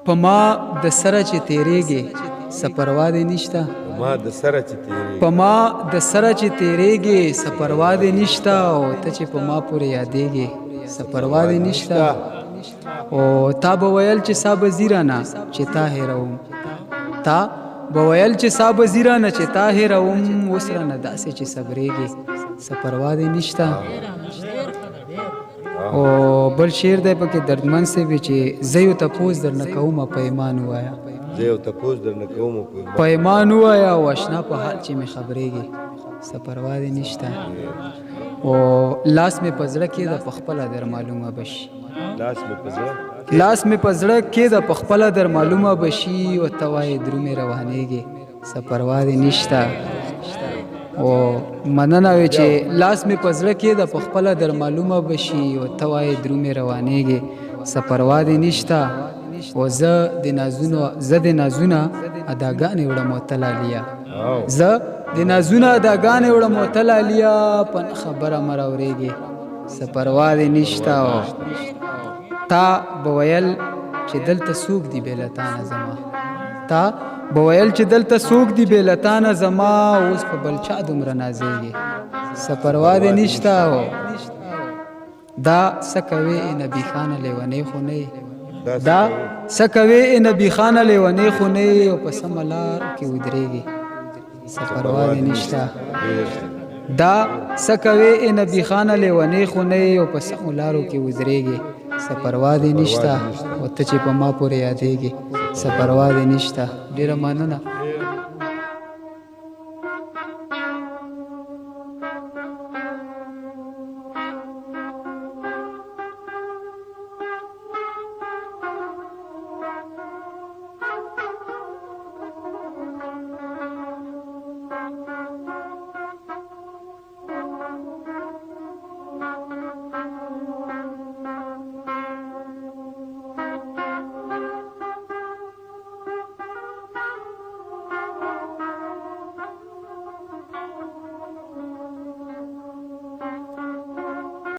په ما د سره چې تیریږي څه پروا دې نشته ما د سره چې تیریږي په ما د سره چې تیریږي څه پروا دې نشته او ته چې په ما پورې یادېږي څه پروا دې نشته او تا به ویل چې سا به زیرانه چې تا هېروم تا به ویل چې سا به زیرانه چې تا هېروم اوس رانه داسې چې صبرېږي څه پروا دې نشته او بل شعر دی پکې دردمن صاحب چې زه یو تپوس درنه کومه په ایمان ووایه زه یو تپوس درنه کوم په ایمان ووایه او اشنا په حال چې مې خبرېږي څه پروا دې نشته او لاس مې په زړه کې د پخپله در معلومه بشي لاس مې په زړه لاس مې په زړه کې د پخپله در معلومه بشي او ته وایې درومې روانېږي څه پروا دې نشته او مننه وی چې لاس مې په زړه کې د پخپله در معلومه بشي او ته وایې درومې روانېږي څه پروا دې نشته او زه د نازونه اداګانې وړم او ته لاليه زه د نازونه اداګانې وړم او ته لاليه په نه خبره مه راورېږي څه پروا دې نشته او تا به ویل چې دلته څوک دي بې له تانه زما تا به ویل چې دلته څوک دي بې له تانه زما اوس په بل چا دومره نازېږي څه پروا دې نشته او دا څه کوې ای نبي خانه لیونۍ خو نه دا څه کوې ای نبي خانه لیونۍ خو نه او په سمه لار کې ودرېږي څه پروا دې نشته دا څه کوې ای نبي خانه لیونۍ خو نه او په سمو لارو کې ودرېږي څه پروا دې نشته او ته چې په ما پورې یادېږي څه پروا دې نشته ډېره مننه